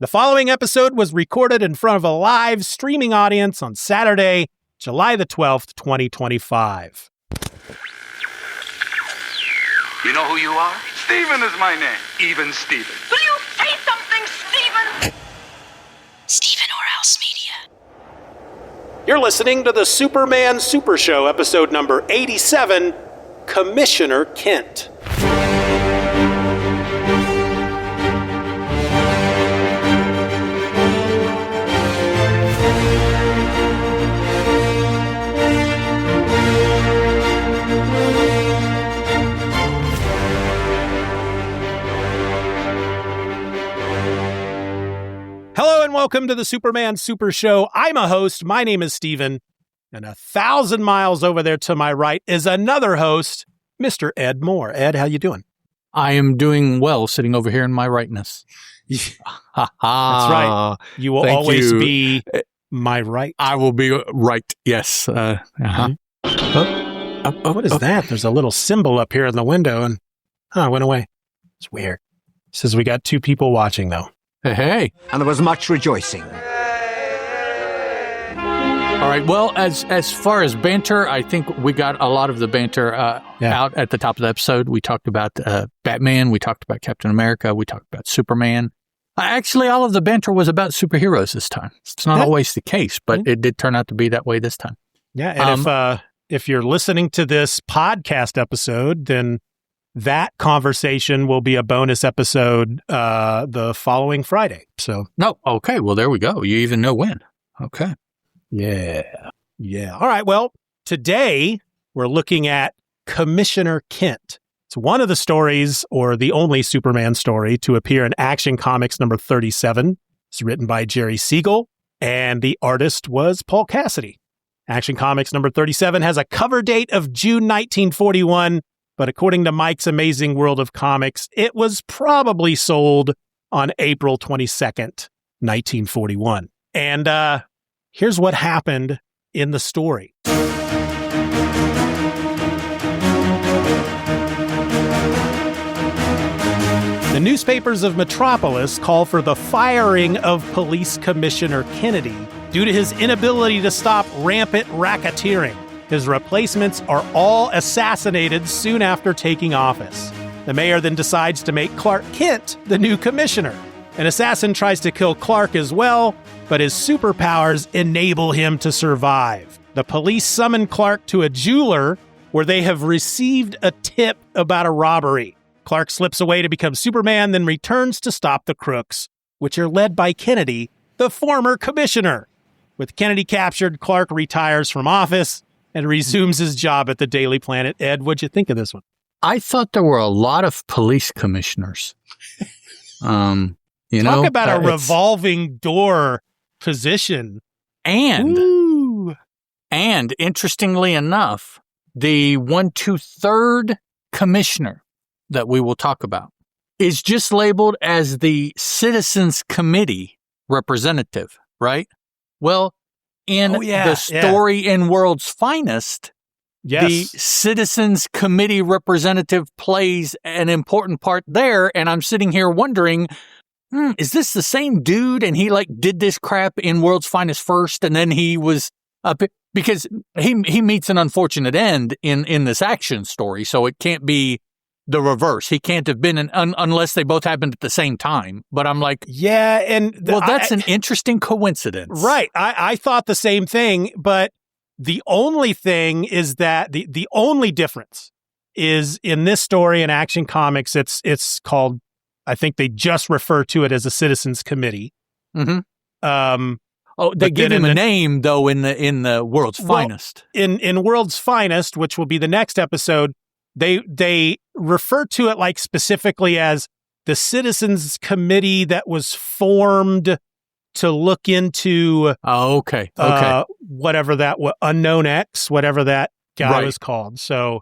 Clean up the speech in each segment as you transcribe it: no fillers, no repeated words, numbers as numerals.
The following episode was recorded in front of a live streaming audience on Saturday, July the 12th, 2025. You know who you are? Steven is my name. Even Steven. Will you say something, Steven? Steven Orhouse Media. You're listening to the Superman Super Show, episode number 87, Commissioner Kent. Hello and welcome to the Superman Super Show. I'm a host. My name is Steven. And 1,000 miles over there to my right is another host, Mr. Ed Moore. Ed, how you doing? I am doing well, sitting over here in my rightness. That's right. You will always be my right. I will be right, yes. What is that? There's a little symbol up here in the window, and it went away. It's weird. It says we got 2 people watching, though. Hey. And there was much rejoicing. All right, well, as far as banter, I think we got a lot of the banter out at the top of the episode. We talked about Batman, we talked about Captain America, we talked about Superman. Actually, all of the banter was about superheroes this time. It's not always the case, but it did turn out to be that way this time. Yeah, and if you're listening to this podcast episode, then that conversation will be a bonus episode the following Friday. So no, okay, well, there we go. You even know when. Okay. Yeah. All right, well, today we're looking at Commissioner Kent. It's one of the stories, or the only Superman story, to appear in Action Comics number 37. It's written by Jerry Siegel, and the artist was Paul Cassidy. Action Comics number 37 has a cover date of June 1941, but according to Mike's Amazing World of Comics, it was probably sold on April 22nd, 1941. And here's what happened in the story. The newspapers of Metropolis call for the firing of Police Commissioner Kennedy due to his inability to stop rampant racketeering. His replacements are all assassinated soon after taking office. The mayor then decides to make Clark Kent the new commissioner. An assassin tries to kill Clark as well, but his superpowers enable him to survive. The police summon Clark to a jeweler where they have received a tip about a robbery. Clark slips away to become Superman, then returns to stop the crooks, which are led by Kennedy, the former commissioner. With Kennedy captured, Clark retires from office and resumes his job at the Daily Planet. Ed, what'd you think of this one? I thought there were a lot of police commissioners. Talk about a revolving door position. And interestingly enough, the 1/2 commissioner that we will talk about is just labeled as the Citizens Committee representative, right? Well, in the story in World's Finest, the Citizens Committee representative plays an important part there, and I'm sitting here wondering, is this the same dude? And he did this crap in World's Finest first, and then he was up because he meets an unfortunate end in this action story, so it can't be the reverse. He can't have been unless they both happened at the same time. But I'm like, that's an interesting coincidence, right? I thought the same thing, but the only thing is that the only difference is in this story in Action Comics, it's called, I think they just refer to it as a Citizens Committee. Mm-hmm. They give him a name though in the World's Finest. In World's Finest, which will be the next episode, they refer to it specifically as the Citizens Committee that was formed to look into whatever that Unknown X, whatever that guy was called. So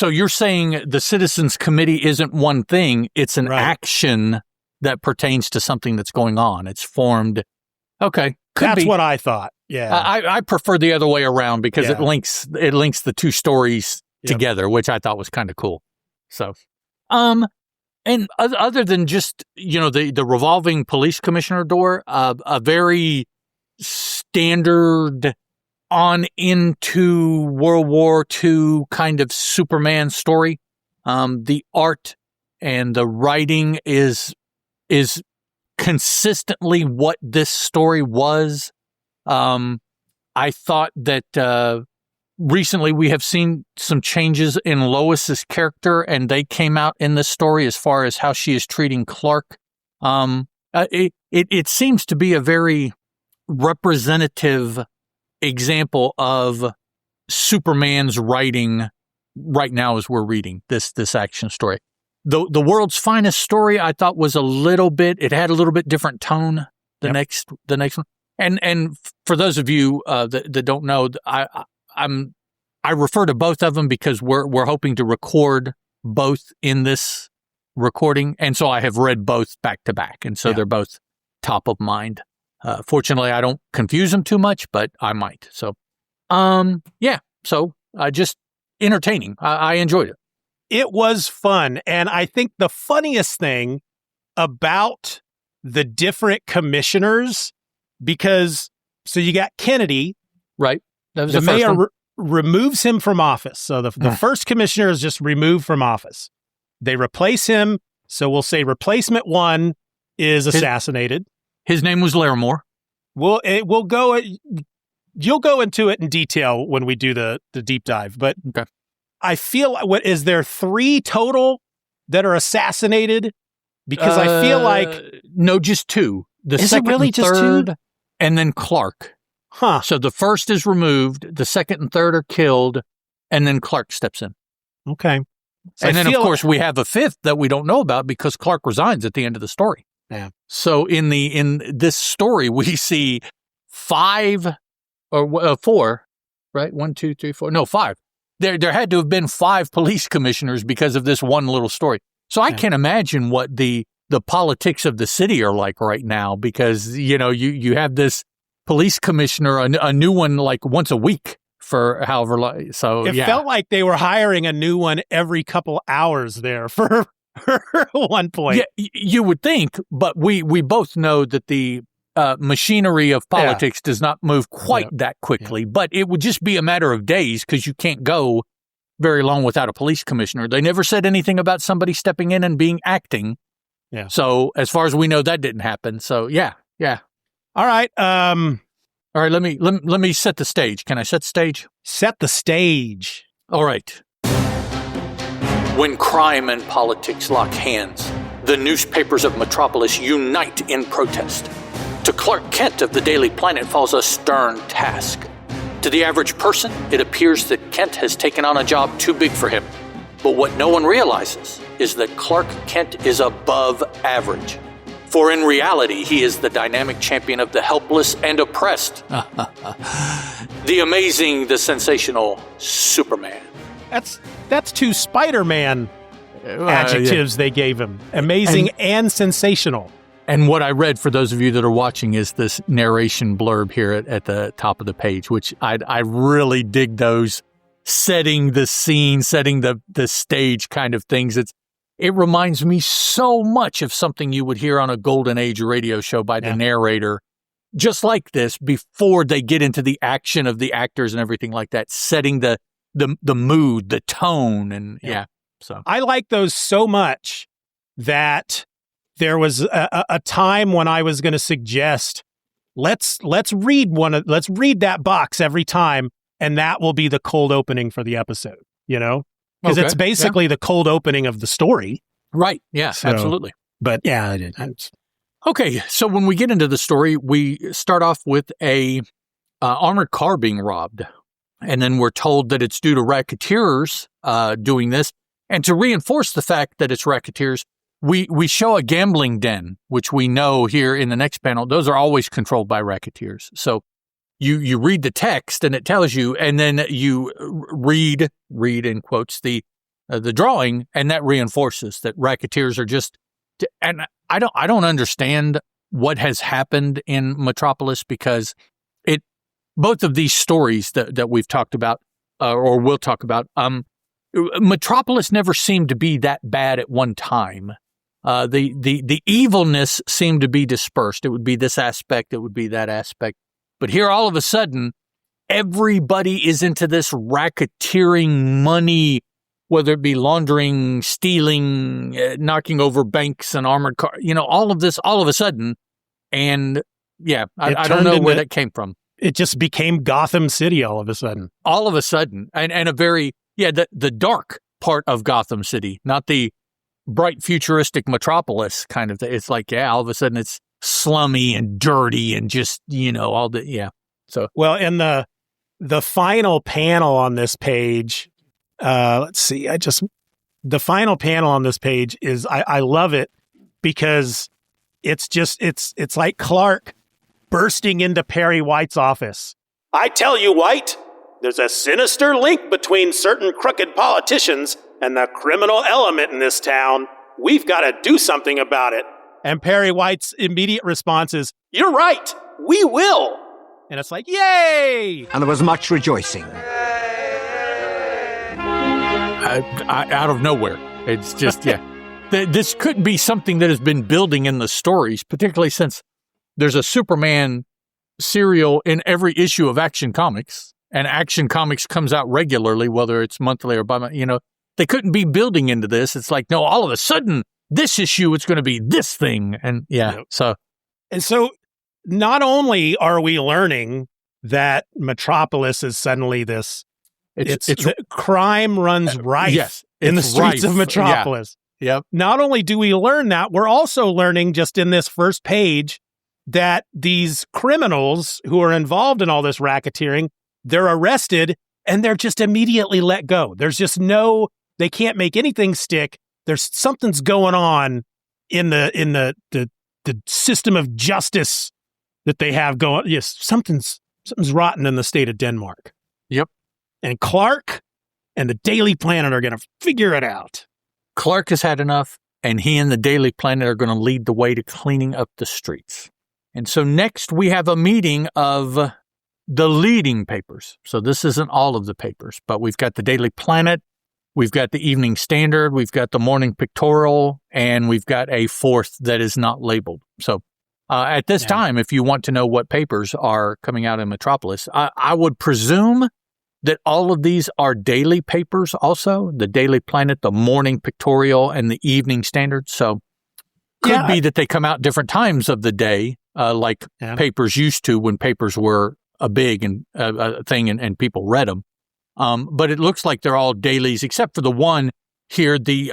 you're saying the Citizens Committee isn't one thing; it's an action that pertains to something that's going on. It's formed. Okay, that's what I thought. Yeah, I prefer the other way around because it links the two stories together, which I thought was kind of cool. So, And other than just, the revolving police commissioner door, a very standard on into World War II kind of Superman story. The art and the writing is consistently what this story was. I thought that recently we have seen some changes in Lois's character, and they came out in this story as far as how she is treating Clark. It seems to be a very representative example of Superman's writing right now as we're reading this action story. The World's Finest story I thought was it had a little bit different tone the next one. And for those of you that don't know, I refer to both of them because we're hoping to record both in this recording, and so I have read both back to back, and so they're both top of mind. Fortunately, I don't confuse them too much, but I might. So, just entertaining. I enjoyed it. It was fun, and I think the funniest thing about the different commissioners, because so you got Kennedy, right? That was the first mayor one. Removes him from office. So the first commissioner is just removed from office. They replace him. So we'll say replacement one is assassinated. His name was Larimore. You'll go into it in detail when we do the deep dive. But okay. I feel is there 3 total that are assassinated? Because I feel like no, just 2. The is second it really and just third, 2? And then Clark. Huh. So the first is removed, the second and third are killed, and then Clark steps in. Okay. So and then, of course, we have a 5th that we don't know about because Clark resigns at the end of the story. Yeah. So in this story, we see 5 or 4, right? 1, 2, 3, 4. No, 5. There had to have been 5 police commissioners because of this one little story. So I can't imagine what the politics of the city are like right now because, you have this police commissioner, a new one like once a week for however long. So it felt like they were hiring a new one every couple hours there for one point. Yeah, you would think, but we both know that the machinery of politics does not move quite that quickly, but it would just be a matter of days because you can't go very long without a police commissioner. They never said anything about somebody stepping in and being acting. Yeah. So as far as we know, that didn't happen. So yeah. All right. All right. Let me set the stage. Can I set the stage? Set the stage. All right. When crime and politics lock hands, the newspapers of Metropolis unite in protest. To Clark Kent of the Daily Planet falls a stern task. To the average person, it appears that Kent has taken on a job too big for him. But what no one realizes is that Clark Kent is above average. For in reality, he is the dynamic champion of the helpless and oppressed. The amazing, the sensational Superman. That's 2 Spider-Man adjectives they gave him. Amazing and sensational. And what I read, for those of you that are watching, is this narration blurb here at the top of the page, which I really dig those setting the scene, setting the stage kind of things. It reminds me so much of something you would hear on a Golden Age radio show by the narrator, just like this, before they get into the action of the actors and everything like that, setting the mood, the tone, and So I like those so much that there was a time when I was going to suggest let's read that box every time, and that will be the cold opening for the episode. Because it's basically the cold opening of the story. Right. Yeah, absolutely. But yeah, I did. Okay. So when we get into the story, we start off with a armored car being robbed. And then we're told that it's due to racketeers doing this. And to reinforce the fact that it's racketeers, we show a gambling den, which we know here in the next panel, those are always controlled by racketeers. So you read the text and it tells you, and then you read in quotes the drawing, and that reinforces that racketeers are just. And I don't understand what has happened in Metropolis because both of these stories that we've talked about or will talk about, Metropolis never seemed to be that bad at one time. The evilness seemed to be dispersed. It would be this aspect, it would be that aspect. But here, all of a sudden, everybody is into this racketeering money, whether it be laundering, stealing, knocking over banks and armored cars, all of this all of a sudden. And yeah, I don't know where that came from. It just became Gotham City all of a sudden. All of a sudden. And a very, the dark part of Gotham City, not the bright futuristic Metropolis kind of thing. It's like, all of a sudden it's slummy and dirty and just, all the, So, well, and the final panel on this page, let's see, the final panel on this page is, I love it because it's just, it's like Clark bursting into Perry White's office. I tell you, White, there's a sinister link between certain crooked politicians and the criminal element in this town. We've got to do something about it. And Perry White's immediate response is, you're right, we will. And it's like, yay! And there was much rejoicing. Out of nowhere. It's just, This could be something that has been building in the stories, particularly since there's a Superman serial in every issue of Action Comics, and Action Comics comes out regularly, whether it's monthly or bi-monthly. They couldn't be building into this. It's like, no, all of a sudden, this issue, it's going to be this thing. And so not only are we learning that Metropolis is suddenly this, it's crime runs rife in the streets of Metropolis. Yeah. Yep. Not only do we learn that, we're also learning just in this first page that these criminals who are involved in all this racketeering, they're arrested and they're just immediately let go. There's just they can't make anything stick. There's something's going on in the system of justice that they have going. Yes, something's rotten in the state of Denmark. Yep. And Clark and the Daily Planet are going to figure it out. Clark has had enough, and he and the Daily Planet are going to lead the way to cleaning up the streets. And so next we have a meeting of the leading papers. So this isn't all of the papers, but we've got the Daily Planet, we've got the Evening Standard, we've got the Morning Pictorial, and we've got a fourth that is not labeled. So at this time, if you want to know what papers are coming out in Metropolis, I would presume that all of these are daily papers also, the Daily Planet, the Morning Pictorial, and the Evening Standard. So could be that they come out different times of the day, like papers used to when papers were a big thing and people read them. But it looks like they're all dailies, except for the one here, the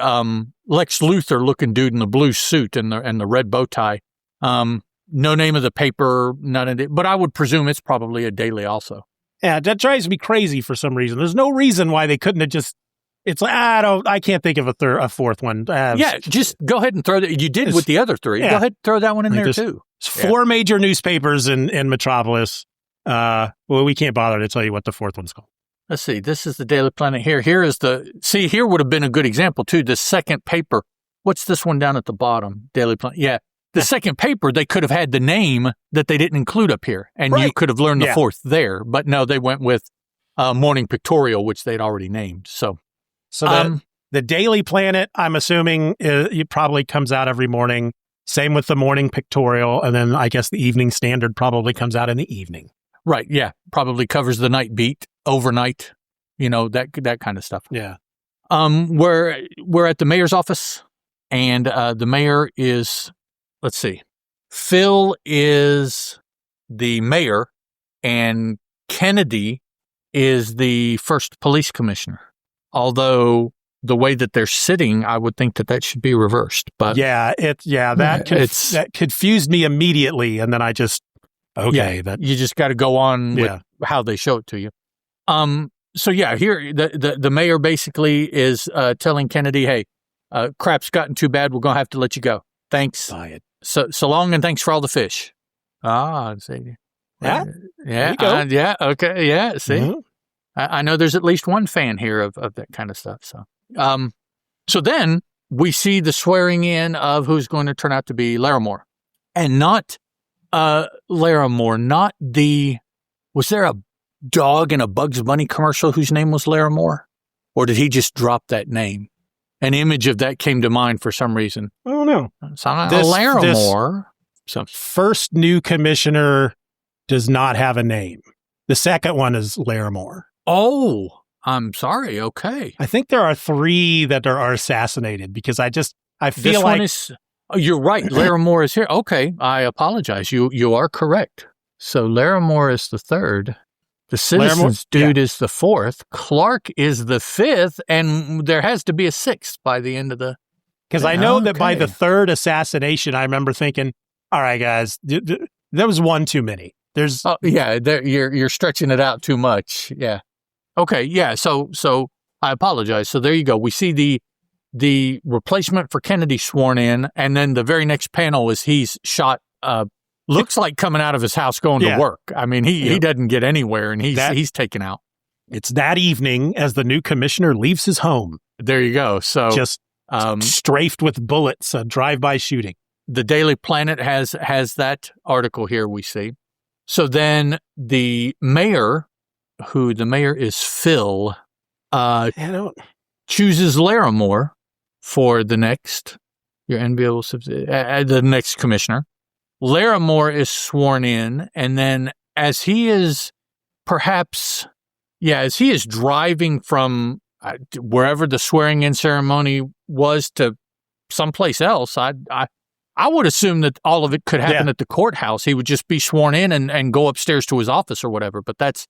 Lex Luthor looking dude in the blue suit and the red bow tie. No name of the paper, none of it, but I would presume it's probably a daily also. Yeah, that drives me crazy for some reason. There's no reason why they couldn't have just. It's like I can't think of a fourth one. Just go ahead and throw that. You did with the other three. Yeah. Go ahead and throw that one in there too. Four major newspapers in Metropolis. Well, we can't bother to tell you what the fourth one's called. Let's see. This is the Daily Planet here. Here would have been a good example too. The second paper. What's this one down at the bottom? Daily Planet. Yeah. The second paper, they could have had the name that they didn't include up here, and you could have learned the fourth there. But no, they went with Morning Pictorial, which they'd already named. So the Daily Planet, I'm assuming, it probably comes out every morning. Same with the Morning Pictorial, and then I guess the Evening Standard probably comes out in the evening. Right, yeah. Probably covers the night beat, overnight, that kind of stuff. Yeah. We're at the mayor's office, and the mayor is... Let's see. Phil is the mayor, and Kennedy is the first police commissioner. Although the way that they're sitting, I would think that should be reversed. But that confused me immediately, and then I just you just got to go on with how they show it to you. So here the mayor basically is telling Kennedy, "Hey, crap's gotten too bad. We're gonna have to let you go. Thanks." So long, and thanks for all the fish. See. Yeah. Okay. Yeah. See, Mm-hmm. I know there's at least one fan here of that kind of stuff. So then we see the swearing in of who's going to turn out to be Larimore, and not Larimore, not the. Was there a dog in a Bugs Bunny commercial whose name was Larimore, or did he just drop that name? an image of that came to mind for some reason. I don't know. Larimore. So first new commissioner does not have a name. The second one is Larimore. Oh, I'm sorry. Okay. I think there are 3 that are assassinated because I feel this like one is. Oh, you're right. Larimore is here. Okay, I apologize. You are correct. So Larimore is the 3rd. The Citizens dude is the 4th. Clark is the 5th, and there has to be a 6th by the end of the. Because I know that by the 3rd assassination, I remember thinking, "All right, guys, there was one too many." There's you're stretching it out too much. Yeah. Okay. Yeah. So I apologize. So there you go. We see the replacement for Kennedy sworn in, and then the very next panel is he's shot. Looks like coming out of his house going to work. I mean, he doesn't get anywhere, and he's taken out. It's that evening as the new commissioner leaves his home. There you go. So just strafed with bullets, a drive-by shooting. The Daily Planet has that article here we see. So then the mayor is Phil, chooses Larimore for the next the next commissioner. Larimore is sworn in, and then as he is driving from wherever the swearing-in ceremony was to someplace else, I would assume that all of it could happen at the courthouse. He would just be sworn in and go upstairs to his office or whatever, but that's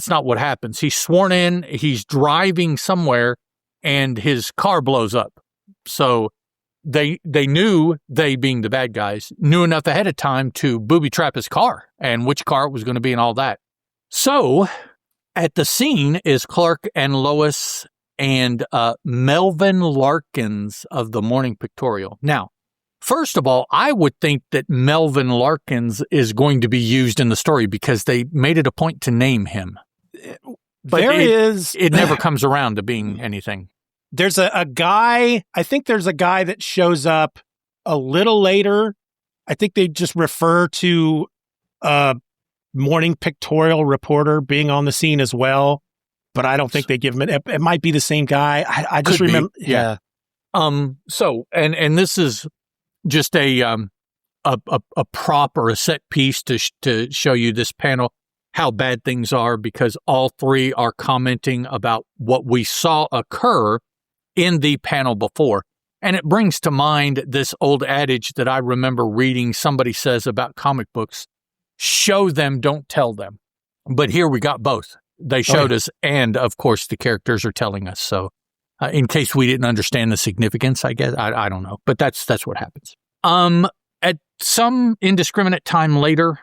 not what happens. He's sworn in, he's driving somewhere, and his car blows up. So they knew, they being the bad guys, knew enough ahead of time to booby trap his car and which car it was going to be and all that. So at the scene is Clark and Lois and Melvin Larkins of the Morning Pictorial. Now, first of all, I would think that Melvin Larkins is going to be used in the story because they made it a point to name him. But it never comes around to being anything. There's a guy, I think there's a guy that shows up a little later. I think they just refer to a Morning Pictorial reporter being on the scene as well, but I don't think they give him it might be the same guy. I just remember. Yeah. So, and this is just a prop or a set piece to show you this panel, how bad things are, because all 3 are commenting about what we saw occur in the panel before. And it brings to mind this old adage that I remember reading somebody says about comic books: show them, don't tell them. But here we got both. They showed us, and of course the characters are telling us. So in case we didn't understand the significance, I guess, I don't know. But that's what happens. At some indiscriminate time later,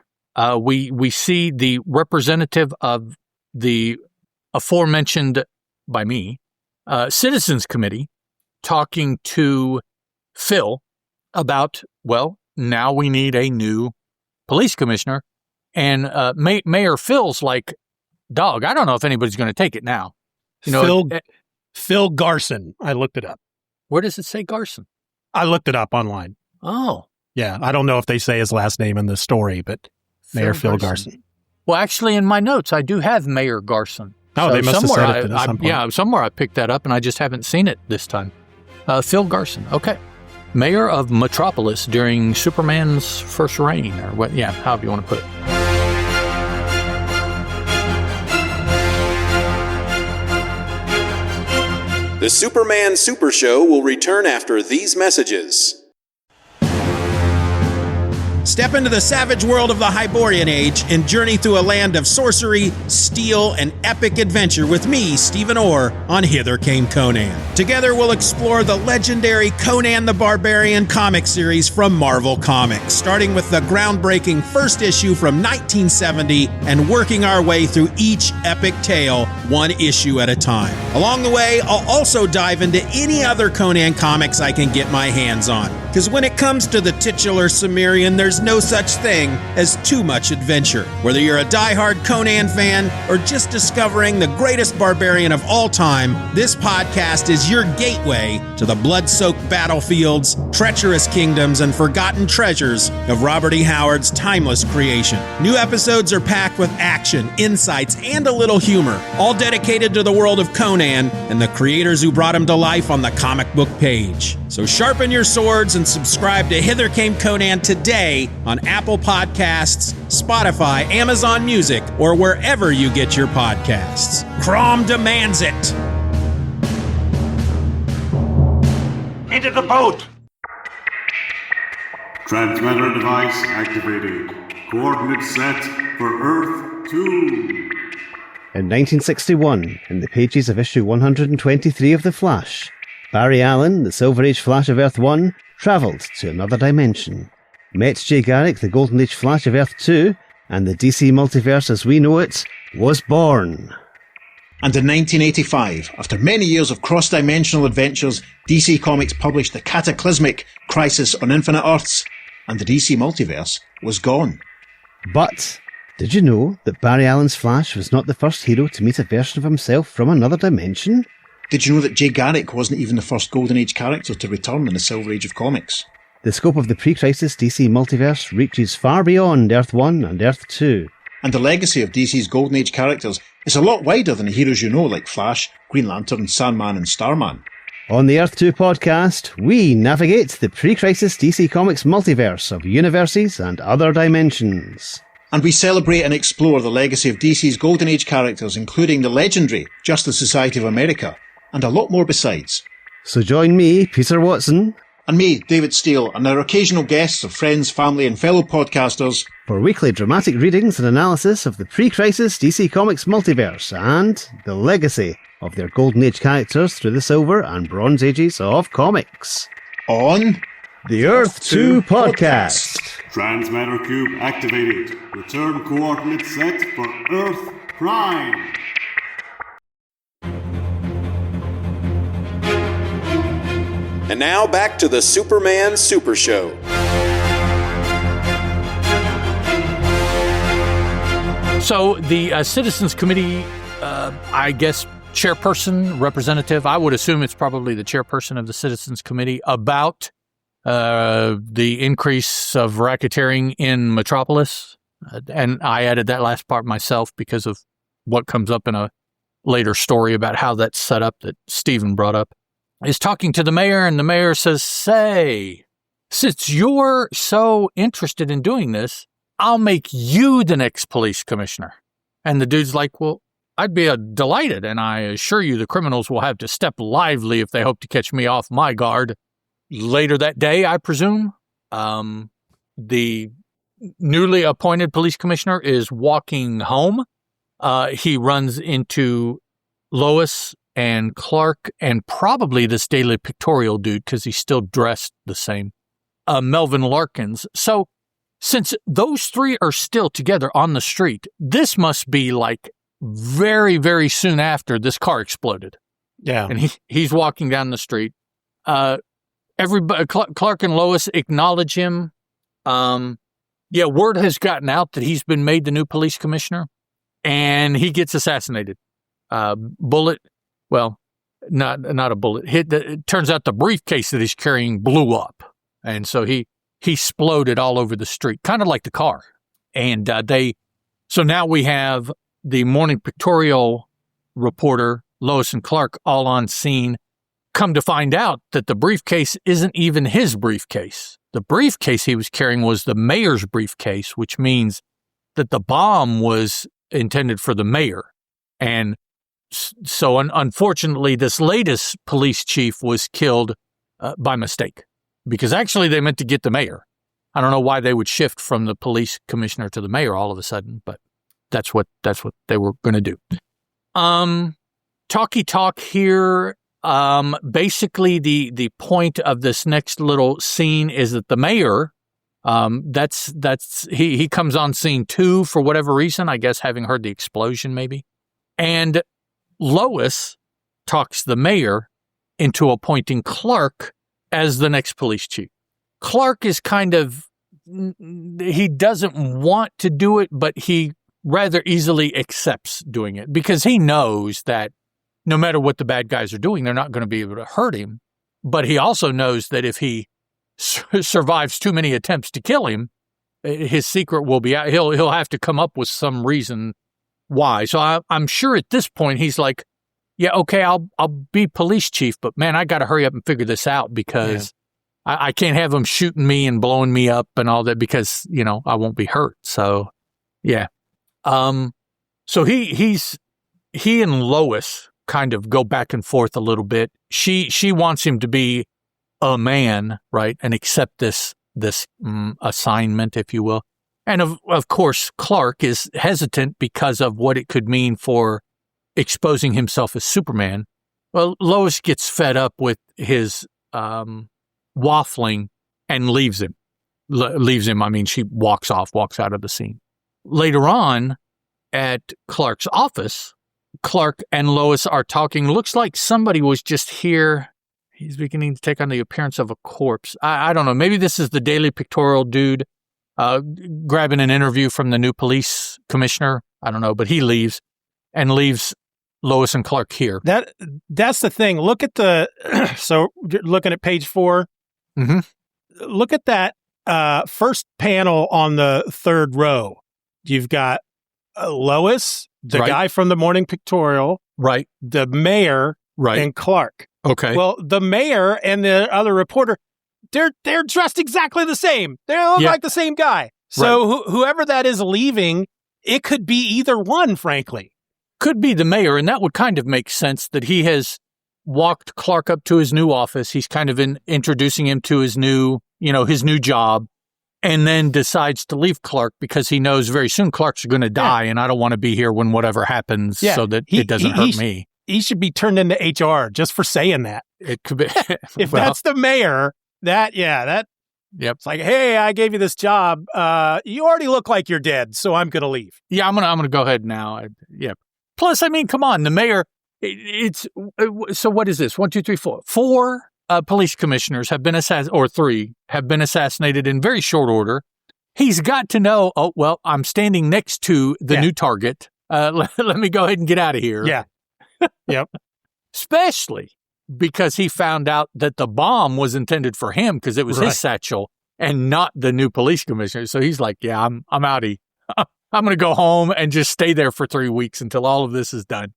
we see the representative of the aforementioned by me Citizens Committee talking to Phil about, well, now we need a new police commissioner. And Mayor Phil's like, dog, I don't know if anybody's going to take it now. You know, Phil Garson. I looked it up. Where does it say Garson? I looked it up online. Oh. Yeah, I don't know if they say his last name in the story, but Mayor Phil Garson. Well, actually, in my notes, I do have Mayor Garson. Oh, so they must have said it at some point. Yeah, somewhere I picked that up, and I just haven't seen it this time. Phil Garson. Okay. Mayor of Metropolis during Superman's first reign, or what? Yeah, however you want to put it. The Superman Super Show will return after these messages. Step into the savage world of the Hyborian Age and journey through a land of sorcery, steel, and epic adventure with me, Stephen Orr, on Hither Came Conan. Together we'll explore the legendary Conan the Barbarian comic series from Marvel Comics, starting with the groundbreaking first issue from 1970 and working our way through each epic tale, one issue at a time. Along the way, I'll also dive into any other Conan comics I can get my hands on, because when it comes to the titular Cimmerian, there's no such thing as too much adventure. Whether you're a diehard Conan fan or just discovering the greatest barbarian of all time, this podcast is your gateway to the blood-soaked battlefields, treacherous kingdoms, and forgotten treasures of Robert E. Howard's timeless creation. New episodes are packed with action, insights, and a little humor, all dedicated to the world of Conan and the creators who brought him to life on the comic book page. So sharpen your swords and subscribe to Hither Came Conan today on Apple Podcasts, Spotify, Amazon Music, or wherever you get your podcasts. Crom demands it! Into the boat! Transmitter device activated. Coordinates set for Earth 2. In 1961, in the pages of issue 123 of The Flash, Barry Allen, the Silver Age Flash of Earth 1, travelled to another dimension, met Jay Garrick, the Golden Age Flash of Earth 2, and the DC multiverse as we know it was born. And in 1985, after many years of cross-dimensional adventures, DC Comics published the cataclysmic Crisis on Infinite Earths, and the DC multiverse was gone. But did you know that Barry Allen's Flash was not the first hero to meet a version of himself from another dimension? Did you know that Jay Garrick wasn't even the first Golden Age character to return in the Silver Age of comics? The scope of the pre-crisis DC multiverse reaches far beyond Earth 1 and Earth 2. And the legacy of DC's Golden Age characters is a lot wider than the heroes you know like Flash, Green Lantern, Sandman and Starman. On the Earth 2 podcast, we navigate the pre-crisis DC Comics multiverse of universes and other dimensions. And we celebrate and explore the legacy of DC's Golden Age characters, including the legendary Justice Society of America, and a lot more besides. So join me, Peter Watson, and me, David Steele, and our occasional guests of friends, family and fellow podcasters for weekly dramatic readings and analysis of the pre-crisis DC Comics multiverse and the legacy of their Golden Age characters through the Silver and Bronze Ages of comics. On the Earth 2 podcast. Transmatter cube activated. Return coordinates set for Earth Prime. And now back to the Superman Super Show. So the Citizens Committee, I guess, chairperson, representative, I would assume it's probably the chairperson of the Citizens Committee about the increase of racketeering in Metropolis. And I added that last part myself because of what comes up in a later story about how that's set up that Stephen brought up. Is talking to the mayor, and the mayor says, say, since you're so interested in doing this, I'll make you the next police commissioner. And the dude's like, well, I'd be delighted, and I assure you the criminals will have to step lively if they hope to catch me off my guard. Later that day, I presume, the newly appointed police commissioner is walking home. He runs into Lois and Clark and probably this Daily Pictorial dude because he's still dressed the same, Melvin Larkins. So since those three are still together on the street, this must be like very, very soon after this car exploded. Yeah. And he's walking down the street. Everybody, Clark and Lois acknowledge him. Word has gotten out that he's been made the new police commissioner, and he gets assassinated. Bullet, well, not a bullet. It turns out the briefcase that he's carrying blew up, and so he exploded all over the street, kind of like the car. And so now we have the Morning Pictorial reporter, Lois and Clark, all on scene. Come to find out that the briefcase isn't even his briefcase. The briefcase he was carrying was the mayor's briefcase, which means that the bomb was intended for the mayor. And so unfortunately, this latest police chief was killed by mistake because actually they meant to get the mayor. I don't know why they would shift from the police commissioner to the mayor all of a sudden, but that's what they were going to do. Talky talk here. Basically the point of this next little scene is that the mayor, he comes on scene too for whatever reason, I guess having heard the explosion maybe. And Lois talks the mayor into appointing Clark as the next police chief. Clark is he doesn't want to do it, but he rather easily accepts doing it because he knows that no matter what the bad guys are doing, they're not going to be able to hurt him. But he also knows that if he survives too many attempts to kill him, his secret will be out. He'll have to come up with some reason why. So I'm sure at this point he's like, yeah, okay, I'll be police chief, but man, I got to hurry up and figure this out because I can't have them shooting me and blowing me up and all that because, I won't be hurt. So, yeah. So he and Lois kind of go back and forth a little bit. She wants him to be a man, right, and accept this assignment, if you will. And of course, Clark is hesitant because of what it could mean for exposing himself as Superman. Well, Lois gets fed up with his waffling and leaves him. I mean, she walks out of the scene. Later on, at Clark's office, Clark and Lois are talking. Looks like somebody was just here. He's beginning to take on the appearance of a corpse. I don't know. Maybe this is the Daily Pictorial dude grabbing an interview from the new police commissioner. I don't know, but he leaves Lois and Clark here. That's the thing. Look at so looking at page 4. Mm-hmm. Look at that first panel on the third row. You've got Lois, the guy from the Morning Pictorial, right? The mayor, right? And Clark. Okay. Well, the mayor and the other reporter, they're dressed exactly the same. They look like the same guy. So whoever that is leaving, it could be either one, frankly. Could be the mayor, and that would kind of make sense that he has walked Clark up to his new office. He's kind of introducing him to his new job, and then decides to leave Clark because he knows very soon Clark's going to die, and I don't want to be here when whatever happens so that it doesn't hurt me. He should be turned into HR just for saying that. It could be. If that's the mayor, Yep. It's like, hey, I gave you this job. You already look like you're dead, so I'm going to leave. Yeah, I'm gonna go ahead now. Yep. Plus, I mean, come on, the mayor. So what is this? 1, 2, 3, 4. 4 police commissioners have been or 3 have been assassinated in very short order. He's got to know. Oh well, I'm standing next to the new target. Let me go ahead and get out of here. Yeah. Yep. Especially because he found out that the bomb was intended for him because it was his satchel and not the new police commissioner. So he's like, yeah, I'm outie. I'm going to go home and just stay there for 3 weeks until all of this is done.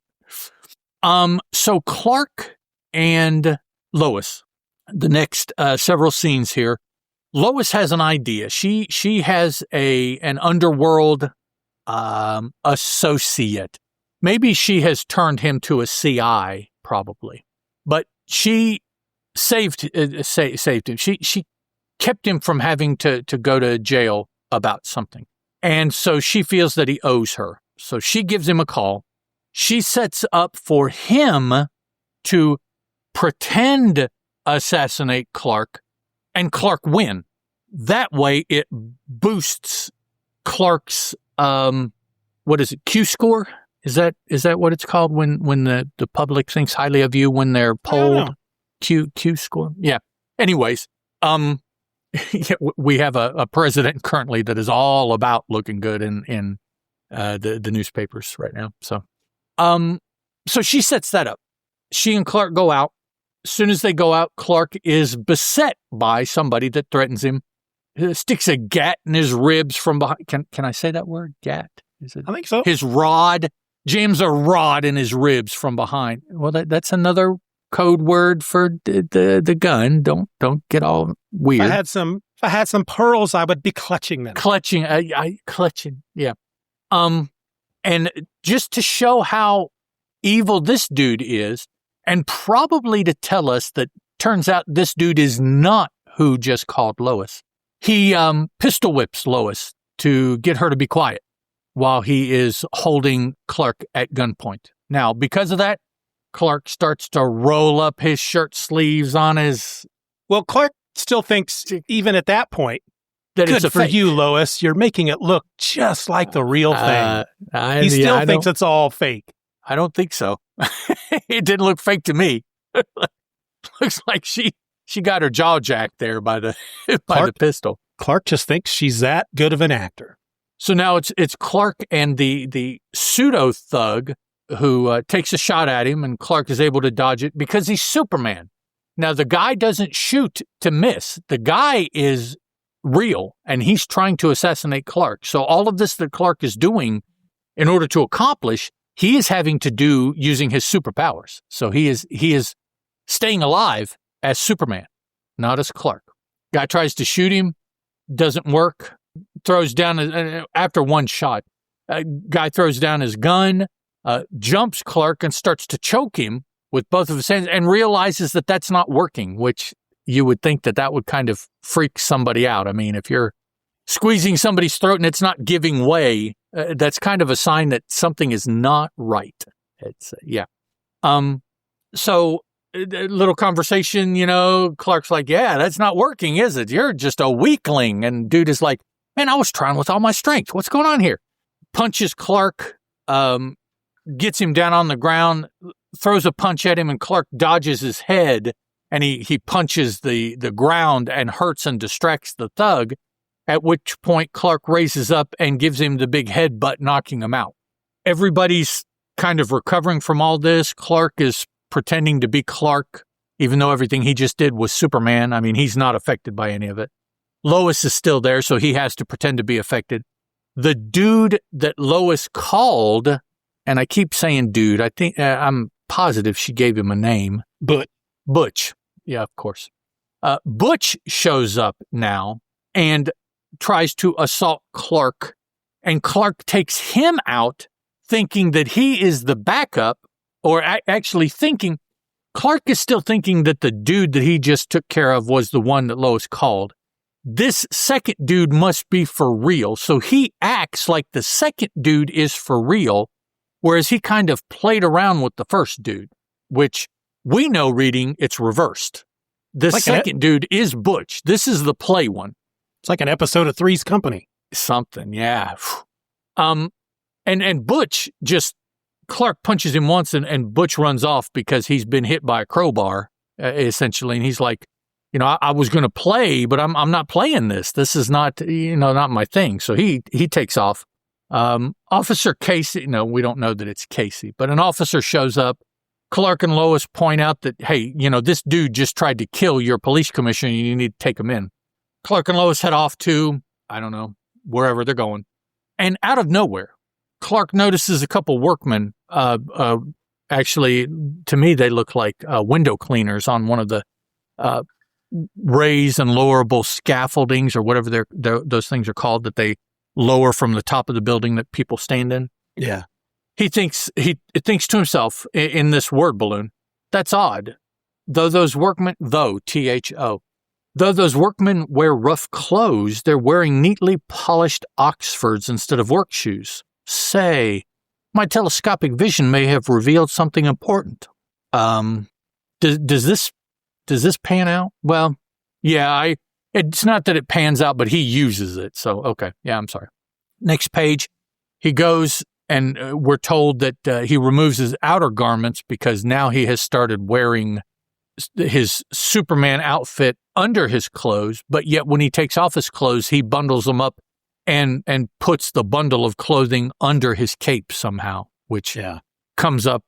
So Clark and Lois, the next several scenes here, Lois has an idea. She has an underworld associate. Maybe she has turned him to a CI, probably. But she saved him. She kept him from having to go to jail about something. And so she feels that he owes her. So she gives him a call. She sets up for him to pretend assassinate Clark and Clark win. That way it boosts Clark's, what is it, Q score? Is that what it's called when the public thinks highly of you when they're polled? Q score? Yeah. Anyways, we have a president currently that is all about looking good in the newspapers right now. So she sets that up. She and Clark go out. As soon as they go out, Clark is beset by somebody that threatens him. Sticks a gat in his ribs from behind. Can I say that word? Gat? Is it? I think so. His rod. Jams a rod in his ribs from behind. Well, that's another code word for the gun. Don't get all weird. If I had some pearls, I would be clutching them. Clutching. Yeah. And just to show how evil this dude is, and probably to tell us that turns out this dude is not who just called Lois. He pistol whips Lois to get her to be quiet while he is holding Clark at gunpoint. Now, because of that, Clark starts to roll up his shirt sleeves on his... Well, Clark still thinks, even at that point, that good it's for fake. You, Lois. You're making it look just like the real thing. He still thinks it's all fake. I don't think so. It didn't look fake to me. Looks like she got her jaw jacked there by the pistol. Clark just thinks she's that good of an actor. So now it's Clark and the pseudo thug who takes a shot at him, and Clark is able to dodge it because he's Superman. Now the guy doesn't shoot to miss. The guy is real, and he's trying to assassinate Clark. So all of this that Clark is doing in order to accomplish, he is having to do using his superpowers. So he is staying alive as Superman, not as Clark. Guy tries to shoot him, doesn't work, throws down, after one shot, guy throws down his gun, jumps Clark and starts to choke him with both of his hands and realizes that that's not working, which you would think that would kind of freak somebody out. I mean, if you're squeezing somebody's throat and it's not giving way, that's kind of a sign that something is not right. It's, yeah. So a little conversation, Clark's like, yeah, that's not working, is it? You're just a weakling. And dude is like, man, I was trying with all my strength. What's going on here? Punches Clark, gets him down on the ground, throws a punch at him, and Clark dodges his head, and he punches the ground and hurts and distracts the thug, at which point Clark raises up and gives him the big headbutt, knocking him out. Everybody's kind of recovering from all this. Clark is pretending to be Clark, even though everything he just did was Superman. I mean, he's not affected by any of it. Lois is still there, so he has to pretend to be affected. The dude that Lois called, and I keep saying dude, I think I'm positive she gave him a name. Butch. Yeah, of course. Butch shows up now and tries to assault Clark, and Clark takes him out thinking that he is the backup, or actually thinking, Clark is still thinking that the dude that he just took care of was the one that Lois called. This second dude must be for real, so he acts like the second dude is for real, whereas he kind of played around with the first dude, which we know reading, it's reversed. The second dude is Butch. This is the play one. It's like an episode of Three's Company. Something, yeah. And Butch just, Clark punches him once and Butch runs off because he's been hit by a crowbar, essentially. And he's like, I was going to play, but I'm not playing this. This is not, not my thing. So he takes off. Officer Casey, no, we don't know that it's Casey, but an officer shows up. Clark and Lois point out that, hey, this dude just tried to kill your police commissioner. You need to take him in. Clark and Lois head off to, I don't know, wherever they're going. And out of nowhere, Clark notices a couple workmen. Actually, to me, they look like window cleaners on one of the raised and lowerable scaffoldings, or whatever those things are called, that they lower from the top of the building that people stand in. Yeah. He thinks to himself in this word balloon, that's odd. Though those workmen, T-H-O, though those workmen wear rough clothes, they're wearing neatly polished Oxfords instead of work shoes. Say, my telescopic vision may have revealed something important. Does this pan out? Well, yeah, it's not that it pans out, but he uses it. So, okay. Yeah, I'm sorry. Next page, he goes and we're told that he removes his outer garments because now he has started wearing his Superman outfit under his clothes. But yet when he takes off his clothes, he bundles them up and puts the bundle of clothing under his cape somehow, which comes up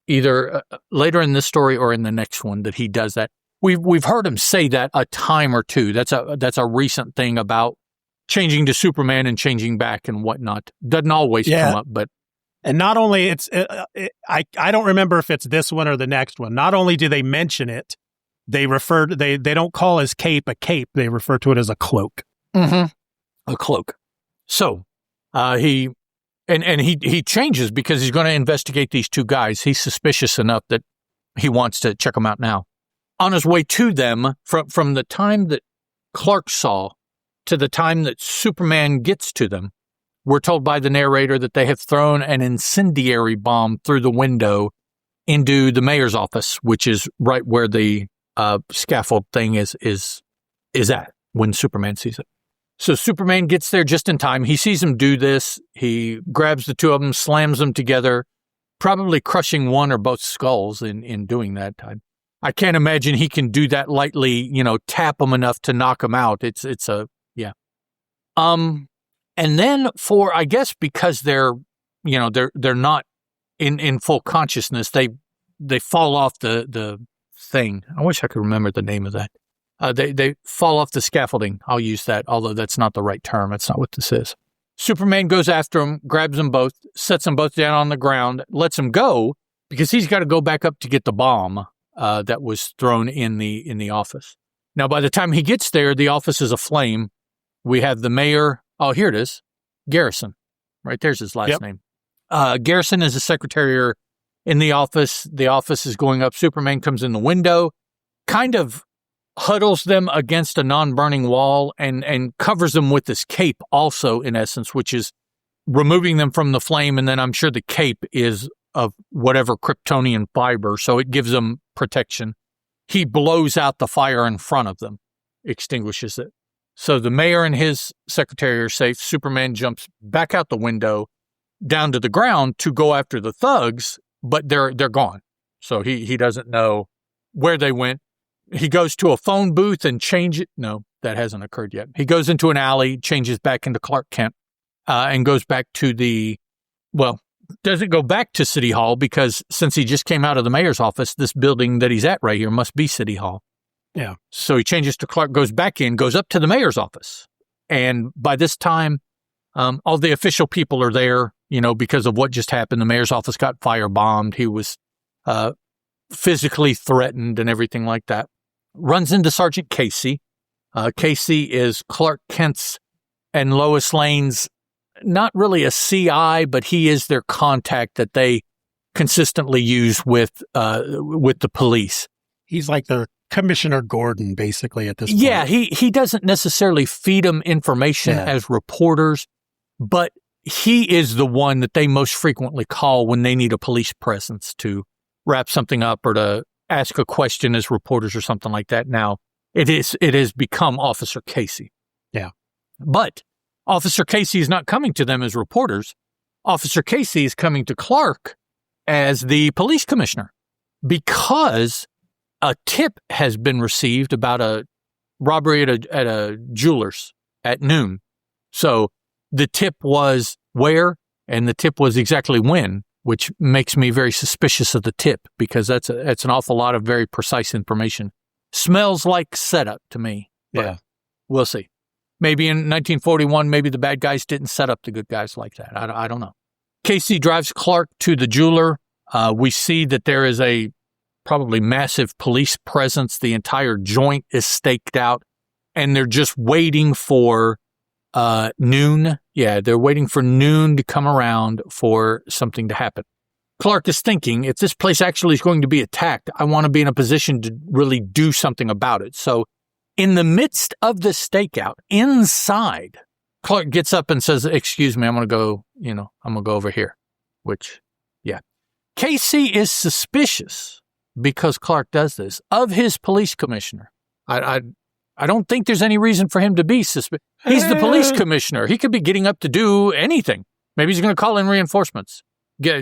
either later in this story or in the next one that he does that. We've heard him say that a time or two. That's a recent thing about changing to Superman and changing back and whatnot. Doesn't always come up, but. And not only I don't remember if it's this one or the next one. Not only do they mention it, they don't call his cape a cape. They refer to it as a cloak. Mm-hmm. A cloak. So, he changes because he's going to investigate these two guys. He's suspicious enough that he wants to check them out now. On his way to them, from the time that Clark saw to the time that Superman gets to them, we're told by the narrator that they have thrown an incendiary bomb through the window into the mayor's office, which is right where the scaffold thing is at when Superman sees it. So Superman gets there just in time. He sees him do this. He grabs the two of them, slams them together, probably crushing one or both skulls in doing that time. I can't imagine he can do that lightly, tap them enough to knock them out. Yeah. And then I guess because they're not in full consciousness, they fall off the thing. I wish I could remember the name of that. They fall off the scaffolding. I'll use that, although that's not the right term. That's not what this is. Superman goes after them, grabs them both, sets them both down on the ground, lets them go because he's got to go back up to get the bomb that was thrown in the office. Now, by the time he gets there, the office is aflame. We have the mayor. Oh, here it is. Garrison. Right there's his last name. Garrison is the secretary in the office. The office is going up. Superman comes in the window, kind of huddles them against a non-burning wall and covers them with this cape also, in essence, which is removing them from the flame. And then I'm sure the cape is of whatever Kryptonian fiber, so it gives them protection. He blows out the fire in front of them, extinguishes it. So the mayor and his secretary are safe. Superman jumps back out the window down to the ground to go after the thugs, but they're gone. So he doesn't know where they went. He goes to a phone booth and changes. No, that hasn't occurred yet. He goes into an alley, changes back into Clark Kent, and goes back to doesn't go back to City Hall because since he just came out of the mayor's office, this building that he's at right here must be City Hall. Yeah. So he changes to Clark, goes back in, goes up to the mayor's office. And by this time, all the official people are there, because of what just happened. The mayor's office got firebombed. He was physically threatened and everything like that. Runs into Sergeant Casey. Casey is Clark Kent's and Lois Lane's, not really a CI, but he is their contact that they consistently use with the police. He's like their Commissioner Gordon, basically, at this point. Yeah, he doesn't necessarily feed them information as reporters, but he is the one that they most frequently call when they need a police presence to wrap something up or to ask a question as reporters or something like that. Now, it has become Officer Casey. Yeah. But Officer Casey is not coming to them as reporters. Officer Casey is coming to Clark as the police commissioner because a tip has been received about a robbery at a jeweler's at noon. So the tip was where, and the tip was exactly when, which makes me very suspicious of the tip because that's an awful lot of very precise information. Smells like setup to me. Yeah. We'll see. Maybe in 1941, maybe the bad guys didn't set up the good guys like that. I don't know. Casey drives Clark to the jeweler. We see that there is a probably massive police presence. The entire joint is staked out, and they're just waiting for noon. Yeah, they're waiting for noon to come around for something to happen. Clark is thinking, if this place actually is going to be attacked, I want to be in a position to really do something about it. So in the midst of the stakeout, inside, Clark gets up and says, excuse me, I'm going to go over here, Casey is suspicious because Clark does this of his police commissioner. I don't think there's any reason for him to be suspicious. He's the police commissioner. He could be getting up to do anything. Maybe he's going to call in reinforcements,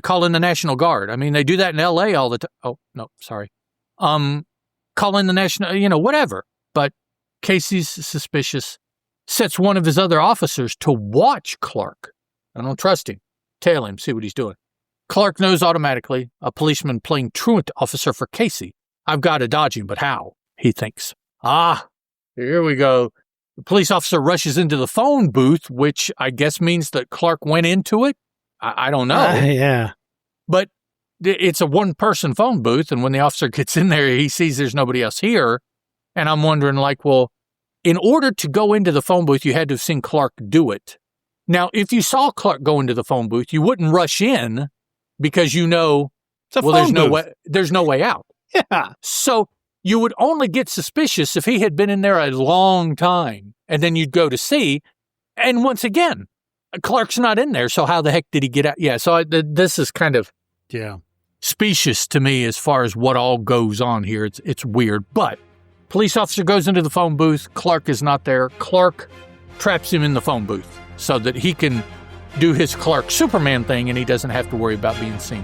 call in the National Guard. I mean, they do that in L.A. all the time. Oh, no, sorry. Call in the National, whatever. But Casey's suspicious, sets one of his other officers to watch Clark. I don't trust him. Tail him, see what he's doing. Clark knows automatically, a policeman playing truant officer for Casey. I've got to dodge him, but how? He thinks. Here we go. The police officer rushes into the phone booth, which I guess means that Clark went into it. I don't know. Yeah. But it's a one-person phone booth, and when the officer gets in there, he sees there's nobody else here. And I'm wondering, in order to go into the phone booth, you had to have seen Clark do it. Now, if you saw Clark go into the phone booth, you wouldn't rush in because there's no way out. Yeah. So you would only get suspicious if he had been in there a long time, and then you'd go to see. And once again, Clark's not in there, so how the heck did he get out? Yeah, so this is kind of specious to me as far as what all goes on here. It's weird, but police officer goes into the phone booth. Clark is not there. Clark traps him in the phone booth so that he can do his Clark Superman thing and he doesn't have to worry about being seen.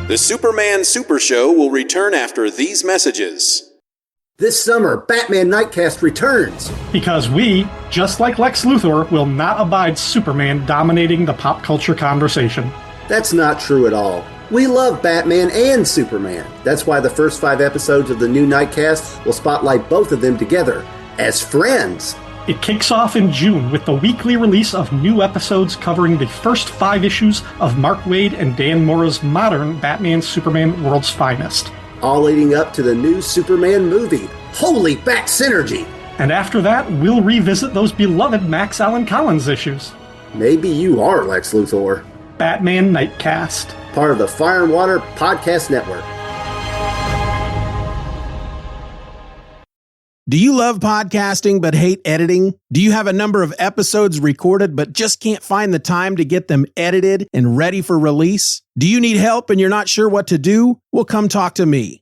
The Superman Super Show will return after these messages. This summer, Batman Nightcast returns. Because we, just like Lex Luthor, will not abide Superman dominating the pop culture conversation. That's not true at all. We love Batman and Superman. That's why the first 5 episodes of the new Nightcast will spotlight both of them together as friends. It kicks off in June with the weekly release of new episodes covering the first 5 issues of Mark Waid and Dan Mora's modern Batman Superman World's Finest. All leading up to the new Superman movie. Holy Bat Synergy! And after that, we'll revisit those beloved Max Allan Collins issues. Maybe you are Lex Luthor. Batman Nightcast. Part of the Fire and Water Podcast Network. Do you love podcasting but hate editing? Do you have a number of episodes recorded but just can't find the time to get them edited and ready for release? Do you need help and you're not sure what to do? Well, come talk to me.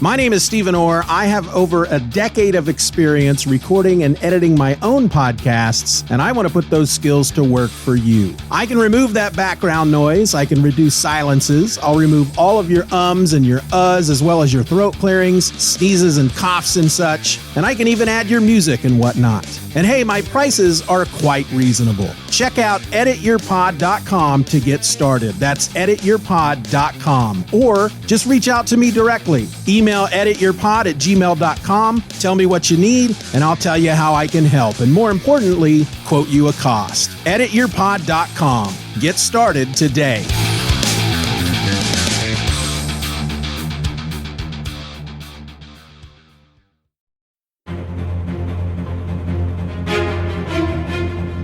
My name is Stephen Orr. I have over a decade of experience recording and editing my own podcasts, and I want to put those skills to work for you. I can remove that background noise. I can reduce silences. I'll remove all of your ums and your uhs, as well as your throat clearings, sneezes and coughs and such. And I can even add your music and whatnot. And hey, my prices are quite reasonable. Check out edityourpod.com to get started. That's edityourpod.com. Or just reach out to me directly. Email edityourpod@gmail.com. Tell me what you need, and I'll tell you how I can help. And more importantly, quote you a cost. Edityourpod.com. Get started today.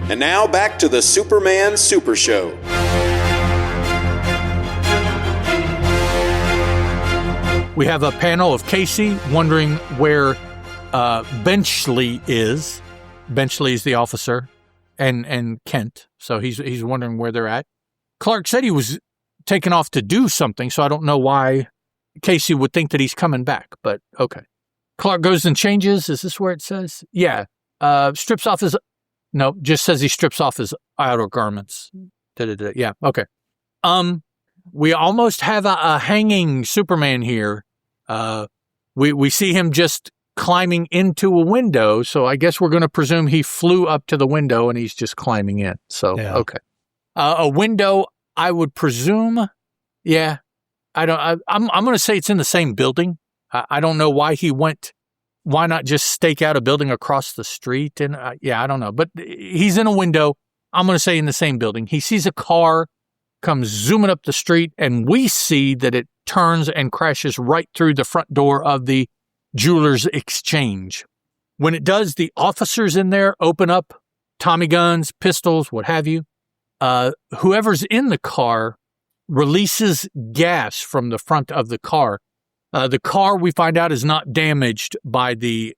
And now back to the Superman Super Show. We have a panel of Casey wondering where Benchley is. Benchley is the officer, and Kent. So he's wondering where they're at. Clark said he was taken off to do something, so I don't know why Casey would think that he's coming back, but okay. Clark goes and changes. Is this where it says? Yeah. Strips off his... No, just says he strips off his outer garments. Yeah, okay. We almost have a hanging Superman here. We see him just climbing into a window, so I guess we're going to presume he flew up to the window and he's just climbing in. So, yeah. Okay. A window, I would presume, yeah. I'm going to say it's in the same building. I don't know why he went. Why not just stake out a building across the street? And yeah, I don't know. But he's in a window. I'm going to say in the same building. He sees a car comes zooming up the street, and we see that it turns and crashes right through the front door of the Jewelers Exchange. When it does, the officers in there open up Tommy guns, pistols, what have you. Whoever's in the car releases gas from the front of the car. The car, we find out, is not damaged by the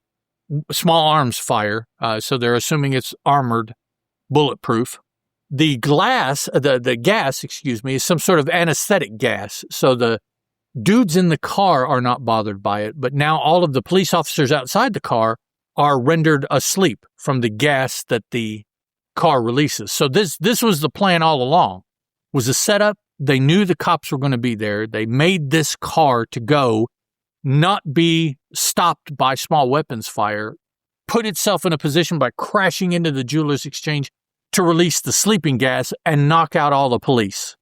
small arms fire, so they're assuming it's armored, bulletproof. The gas, is some sort of anesthetic gas, so the dudes in the car are not bothered by it, but now all of the police officers outside the car are rendered asleep from the gas that the car releases. So this was the plan all along, was a setup. They knew the cops were going to be there. They made this car to go, not be stopped by small weapons fire, put itself in a position by crashing into the Jewelers Exchange to release the sleeping gas and knock out all the police.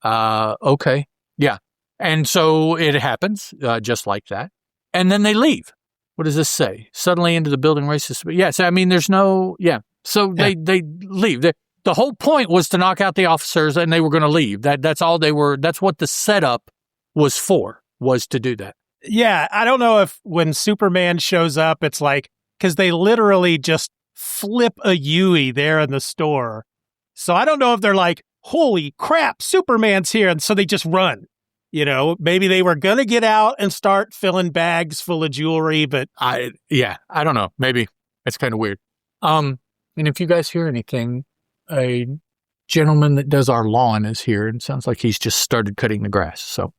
Okay. Yeah. And so it happens, just like that. And then they leave. What does this say? Suddenly into the building races. Yes, I mean, there's no, yeah. So they leave. The whole point was to knock out the officers, and they were going to leave. That's all they were. That's what the setup was for, was to do that. Yeah, I don't know if when Superman shows up, it's like, because they literally just flip a Yui there in the store. So I don't know if they're like, holy crap, Superman's here. And so they just run. You know, maybe they were going to get out and start filling bags full of jewelry, but I don't know. Maybe it's kind of weird. And if you guys hear anything, a gentleman that does our lawn is here, and it sounds like he's just started cutting the grass. So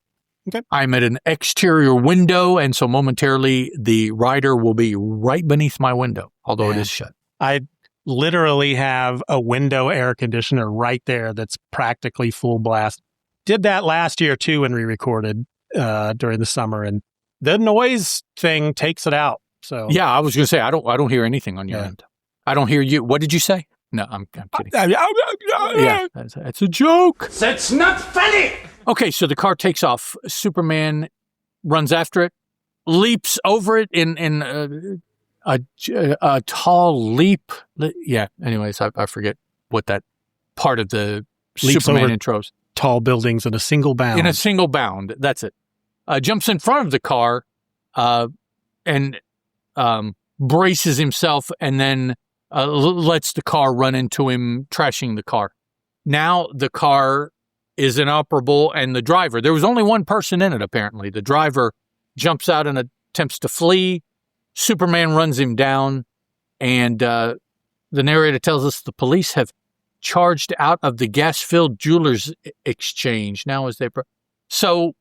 okay. I'm at an exterior window, and so momentarily the rider will be right beneath my window, although it is shut. I literally have a window air conditioner right there that's practically full blast. Did that last year too when we recorded during the summer, and the noise thing takes it out. So yeah, I was going to say I don't hear anything on your end. I don't hear you. What did you say? No, I'm kidding. Yeah, that's a joke. That's not funny. Okay, so the car takes off. Superman runs after it, leaps over it in a tall leap. Yeah, anyways, I forget what that part of the Leaps Superman over intros. Tall buildings in a single bound. In a single bound, that's it. Jumps in front of the car and braces himself and then lets the car run into him, trashing the car. Now the car is inoperable, and the driver, there was only one person in it, apparently. The driver jumps out and attempts to flee. Superman runs him down, and the narrator tells us the police have charged out of the gas-filled jeweler's exchange. Now as they... So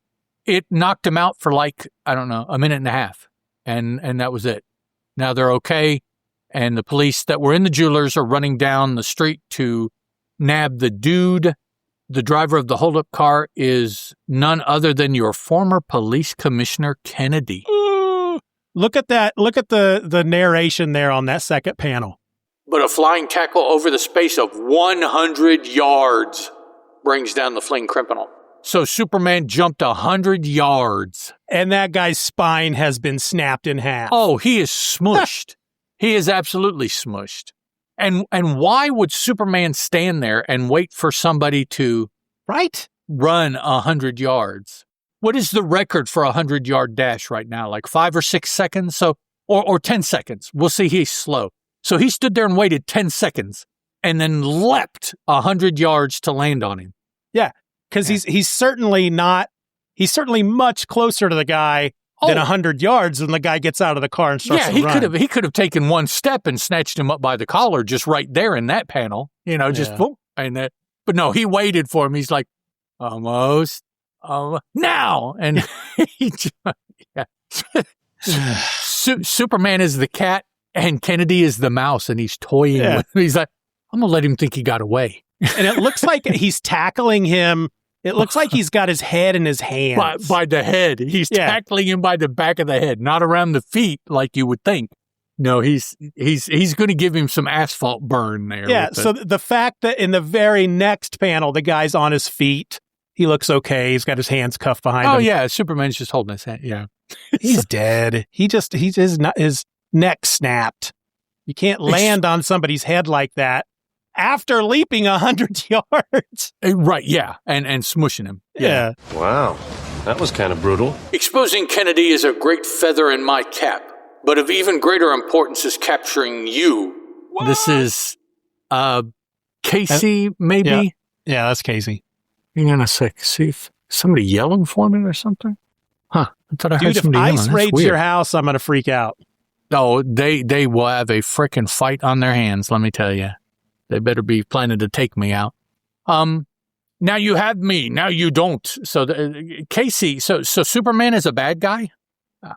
it knocked him out for I don't know, a minute and a half, and that was it. Now they're okay, and the police that were in the jeweler's are running down the street to nab the dude. The driver of the holdup car is none other than your former police commissioner, Kennedy. Look at that. Look at the narration there on that second panel. But a flying tackle over the space of 100 yards brings down the fleeing criminal. So Superman jumped 100 yards. And that guy's spine has been snapped in half. Oh, he is smushed. He is absolutely smushed. And why would Superman stand there and wait for somebody to run 100 yards? What is the record for a 100-yard dash right now? 5 or 6 seconds? So or 10 seconds. We'll see he's slow. So he stood there and waited 10 seconds and then leapt 100 yards to land on him. Yeah, because he's certainly much closer to the guy than 100 yards when the guy gets out of the car and starts to run. He could have taken one step and snatched him up by the collar just right there in that panel. Boom, and that. But no, he waited for him. He's like, almost, now, and Superman is the cat and Kennedy is the mouse, and he's toying with him. He's like, I'm gonna let him think he got away. And it looks like he's tackling him. It looks like he's got his head in his hands. By the head. He's tackling him by the back of the head, not around the feet like you would think. No, he's going to give him some asphalt burn there. Yeah, so the fact that in the very next panel, the guy's on his feet, he looks okay. He's got his hands cuffed behind him. Oh, yeah, Superman's just holding his hand, yeah. He's dead. His neck snapped. You can't land on somebody's head like that. After leaping 100 yards. Right, yeah, and smushing him. Yeah. Wow, that was kind of brutal. Exposing Kennedy is a great feather in my cap, but of even greater importance is capturing you. What? This is Casey, maybe? Yeah, that's Casey. Hang on a sec. See if somebody yelling for me or something? Huh, I thought I heard somebody yelling. If ice raids your house, I'm going to freak out. Oh, they will have a frickin' fight on their hands, let me tell you. They better be planning to take me out. Now you have me. Now you don't. So Casey. So Superman is a bad guy.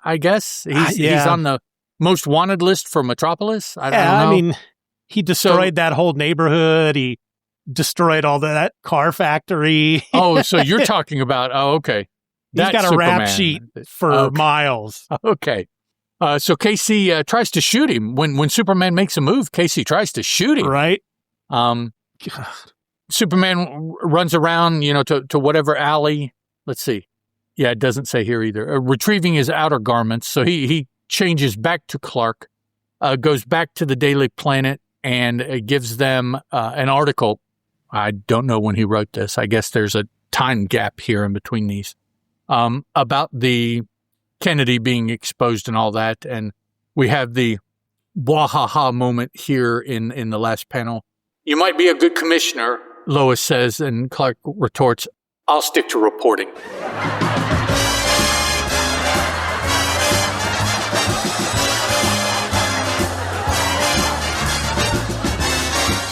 I guess he's on the most wanted list for Metropolis. I don't know. I mean, he destroyed that whole neighborhood. He destroyed all that car factory. Oh, so you're talking about? Oh, okay. He's got a Superman. rap sheet for miles. Okay. So Casey tries to shoot him when Superman makes a move. Casey tries to shoot him. Right. Superman runs around, to whatever alley. Let's see. Yeah, it doesn't say here either. Retrieving his outer garments. So he changes back to Clark, goes back to the Daily Planet, and gives them an article. I don't know when he wrote this. I guess there's a time gap here in between these. About the Kennedy being exposed and all that. And we have the wahaha moment here in the last panel. You might be a good commissioner, Lois says, and Clark retorts, I'll stick to reporting.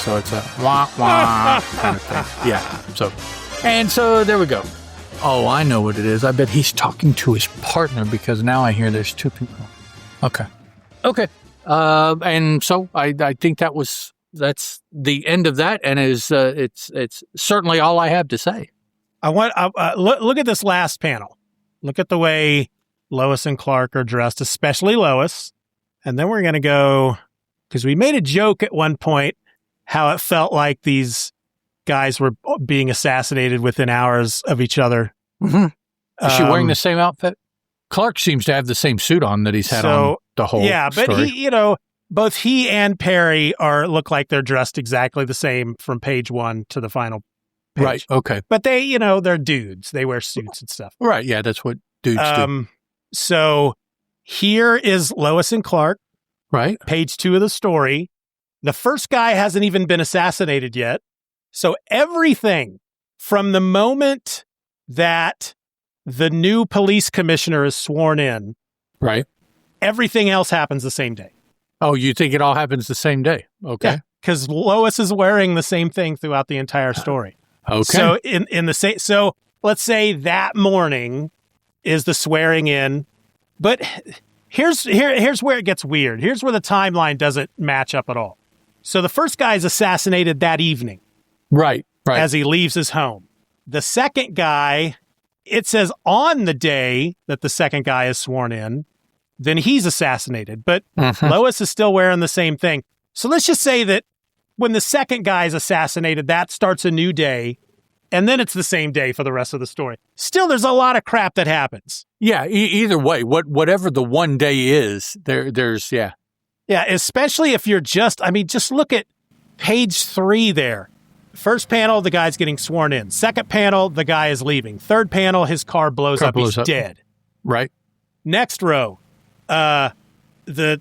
So it's a wah-wah kind of thing. Yeah. So there we go. Oh, I know what it is. I bet he's talking to his partner because now I hear there's two people. Okay. And so I think that's the end of that, and it's certainly all I have to say. I want look at this last panel. Look at the way Lois and Clark are dressed, especially Lois. And then we're going to go, because we made a joke at one point how it felt like these guys were being assassinated within hours of each other. Mm-hmm. Is she wearing the same outfit? Clark seems to have the same suit on that he's had on the whole but story. he, both he and Perry look like they're dressed exactly the same from page 1 to the final page. Right, okay. But they, they're dudes. They wear suits and stuff. Right, yeah, that's what dudes do. So here is Lois and Clark. Right. Page 2 of the story. The first guy hasn't even been assassinated yet. So everything from the moment that the new police commissioner is sworn in, right, everything else happens the same day. Oh, you think it all happens the same day? Okay. Yeah, because Lois is wearing the same thing throughout the entire story. Okay. So in the same, so let's say that morning is the swearing in, but here's where it gets weird. Here's where the timeline doesn't match up at all. So the first guy is assassinated that evening. Right. As he leaves his home. The second guy, it says on the day that the second guy is sworn in, then he's assassinated. But Lois is still wearing the same thing. So let's just say that when the second guy is assassinated, that starts a new day, and then it's the same day for the rest of the story. Still, there's a lot of crap that happens. Yeah, either way, whatever the one day is, there's. Yeah, especially if you're just look at page 3 there. First panel, the guy's getting sworn in. Second panel, the guy is leaving. Third panel, his car blows up. He's dead. Right. Next row, the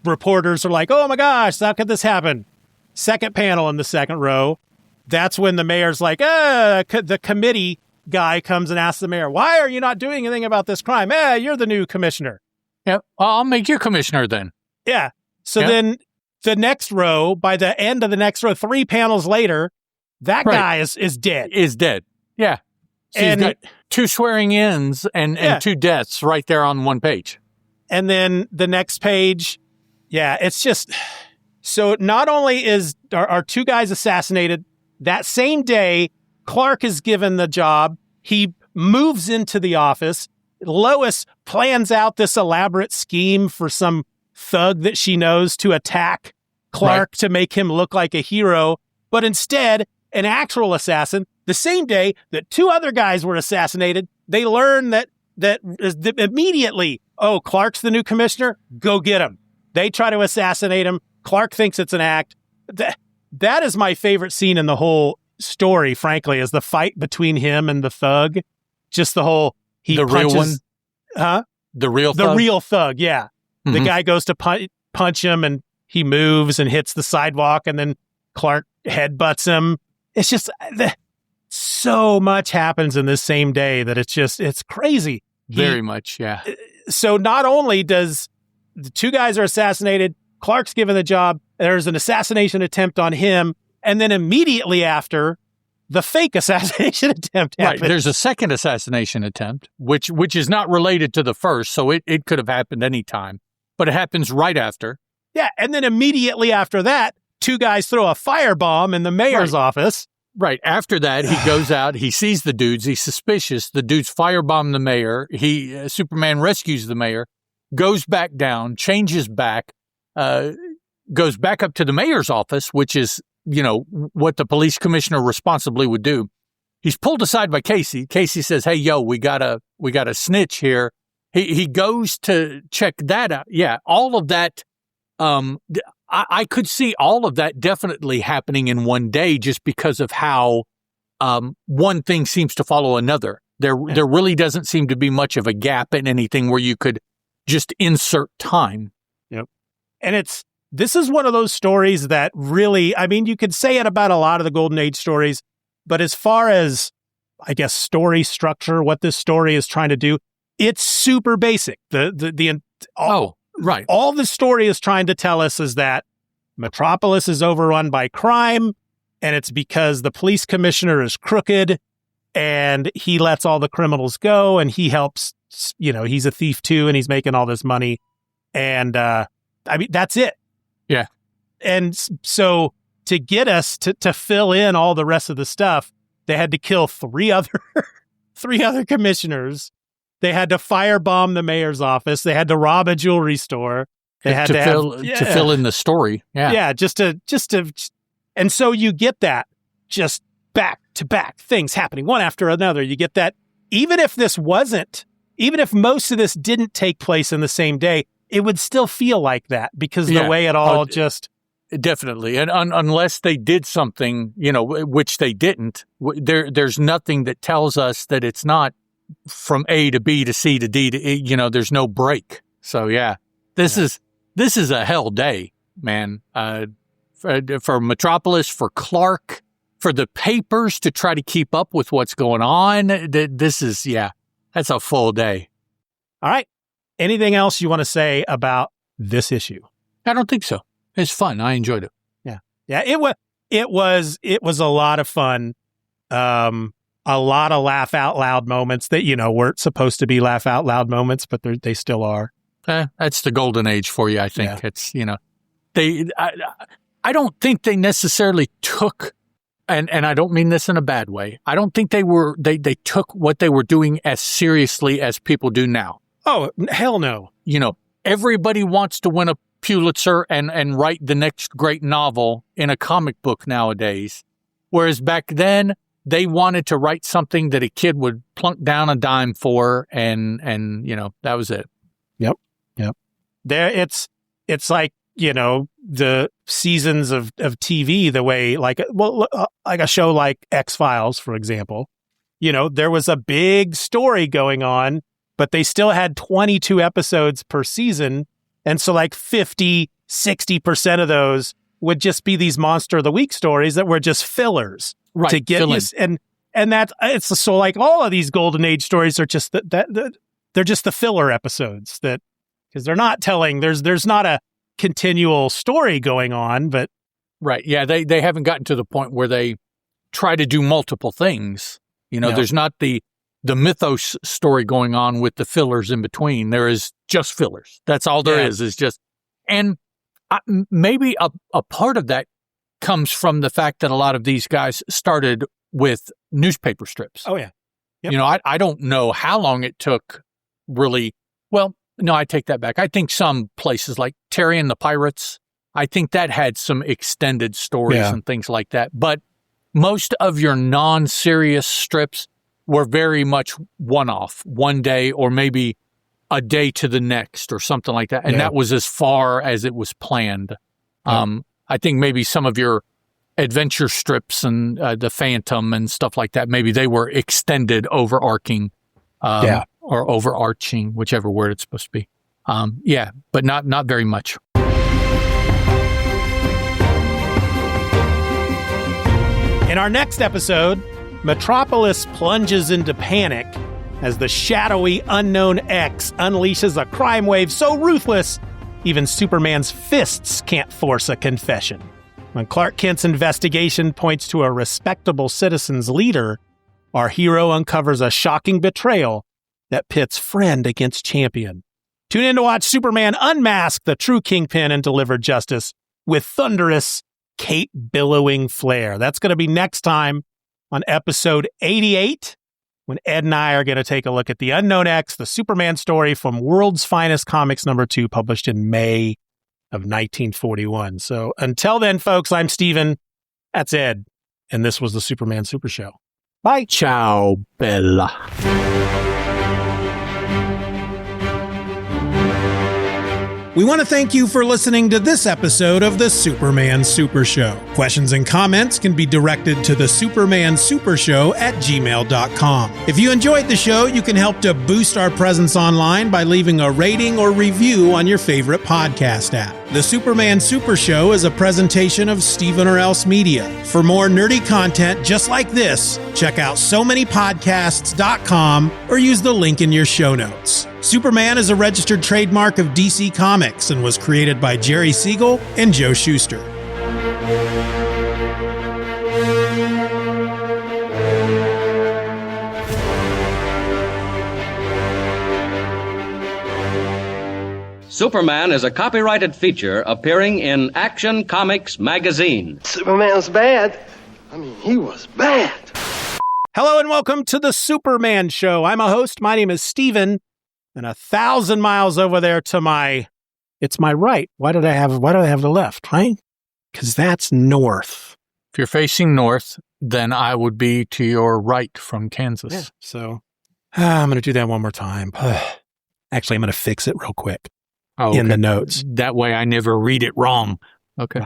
reporters are like, oh my gosh, how could this happen? Second panel in the second row, that's when the mayor's like, the committee guy comes and asks the mayor, why are you not doing anything about this crime? You're the new commissioner. Yeah, I'll make you commissioner then. Yeah. So then the next row, by the end of the next row, 3 panels later, that guy is dead. Is dead. Yeah. So you've got 2 swearing-ins and 2 deaths right there on one page. And then the next page, it's just... So not only are 2 guys assassinated, that same day, Clark is given the job. He moves into the office. Lois plans out this elaborate scheme for some thug that she knows to attack Clark to make him look like a hero. But instead, an actual assassin, the same day that 2 other guys were assassinated, they learn that immediately, Clark's the new commissioner, go get him. They try to assassinate him. Clark thinks it's an act. That is my favorite scene in the whole story, frankly, is the fight between him and the thug. Just the whole, the punches, real one? Huh? The real thug? The real thug, yeah. Mm-hmm. The guy goes to punch him and he moves and hits the sidewalk and then Clark headbutts him. It's just, so much happens in this same day that it's crazy. Very much, yeah. So not only does the 2 guys are assassinated, Clark's given the job, there's an assassination attempt on him, and then immediately after, the fake assassination attempt happened. Right, there's a second assassination attempt, which is not related to the first, so it could have happened any time, but it happens right after. Yeah, and then immediately after that, 2 guys throw a firebomb in the mayor's office. Right, after that, he goes out, he sees the dudes, he's suspicious, the dudes firebomb the mayor, Superman rescues the mayor, goes back down, changes back, goes back up to the mayor's office, which is, what the police commissioner responsibly would do. He's pulled aside by Casey. Casey says, hey, we got a snitch here. He goes to check that out. Yeah, all of that. I could see all of that definitely happening in one day just because of how one thing seems to follow another. There really doesn't seem to be much of a gap in anything where you could just insert time. Yep. And this is one of those stories that really, you could say it about a lot of the Golden Age stories, but as far as, I guess, story structure, what this story is trying to do, it's super basic. Right. All the story is trying to tell us is that Metropolis is overrun by crime, and it's because the police commissioner is crooked, and he lets all the criminals go, and he helps, he's a thief too, and he's making all this money. And, that's it. Yeah. And so to get us to fill in all the rest of the stuff, they had to kill 3 other commissioners. They had to firebomb the mayor's office. They had to rob a jewelry store. They had to fill in the story. Yeah. Yeah. Just to, and so you get that just back-to-back things happening one after another. You get that, even if most of this didn't take place in the same day, it would still feel like that because the way it all just... Definitely. And unless they did something, which they didn't, there's nothing that tells us that it's not from A to B to C to D to E, there's no break. So this is a hell day, man. For Metropolis, for Clark, for the papers to try to keep up with what's going on. That's a full day. All right. Anything else you want to say about this issue? I don't think so. It's fun. I enjoyed it. Yeah. It was a lot of fun. A lot of laugh out loud moments that, weren't supposed to be laugh out loud moments, but they still are. That's the golden age for you. I think it's, I don't think they necessarily took, and I don't mean this in a bad way. I don't think they took what they were doing as seriously as people do now. Oh, hell no. Everybody wants to win a Pulitzer and write the next great novel in a comic book nowadays. Whereas back then, they wanted to write something that a kid would plunk down a dime for, and that was it. Yep. It's like, the seasons of TV, the way, like a show like X-Files, for example. There was a big story going on, but they still had 22 episodes per season. And so like 50-60% of those would just be these Monster of the Week stories that were just fillers to get you. And that's, it's so like all of these Golden Age stories are just they're just the filler episodes because they're not telling, there's not a continual story going on, but. Right. Yeah. They haven't gotten to the point where they try to do multiple things. There's not the mythos story going on with the fillers in between. There is just fillers. That's all there is just, and maybe a part of that comes from the fact that a lot of these guys started with newspaper strips. Oh, yeah. Yep. I don't know how long it took really. Well, no, I take that back. I think some places like Terry and the Pirates, I think that had some extended stories and things like that. But most of your non-serious strips were very much one-off, one day or maybe a day to the next or something like that. And that was as far as it was planned. I think maybe some of your adventure strips and the Phantom and stuff like that, maybe they were extended overarching or overarching, whichever word it's supposed to be. But not very much. In our next episode, Metropolis plunges into panic as the shadowy unknown X unleashes a crime wave so ruthless, even Superman's fists can't force a confession. When Clark Kent's investigation points to a respectable citizen's leader, our hero uncovers a shocking betrayal that pits friend against champion. Tune in to watch Superman unmask the true Kingpin and deliver justice with thunderous, Kate-billowing flair. That's going to be next time on episode 88, when Ed and I are going to take a look at the Unknown X, the Superman story from World's Finest Comics #2, published in May of 1941. So until then, folks, I'm Steven. That's Ed. And this was the Superman Super Show. Bye. Ciao, Bella. We want to thank you for listening to this episode of the Superman Super Show. Questions and comments can be directed to the Superman Super Show at gmail.com. If you enjoyed the show, you can help to boost our presence online by leaving a rating or review on your favorite podcast app. The Superman Super Show is a presentation of Stephen or Else Media. For more nerdy content just like this, check out SoManyPodcasts.com or use the link in your show notes. Superman is a registered trademark of DC Comics and was created by Jerry Siegel and Joe Shuster. Superman is a copyrighted feature appearing in Action Comics magazine. Superman's bad. I mean, he was bad. Hello and welcome to the Superman Show. I'm a host. My name is Steven. And 1,000 miles over there to it's my right. Why do I have the left, right? Because that's north. If you're facing north, then I would be to your right from Kansas. Yeah, so I'm going to do that one more time. Actually, I'm going to fix it real quick in the notes. That way I never read it wrong. Okay.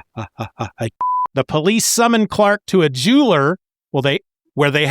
The police summon Clark to a jeweler. Well, where they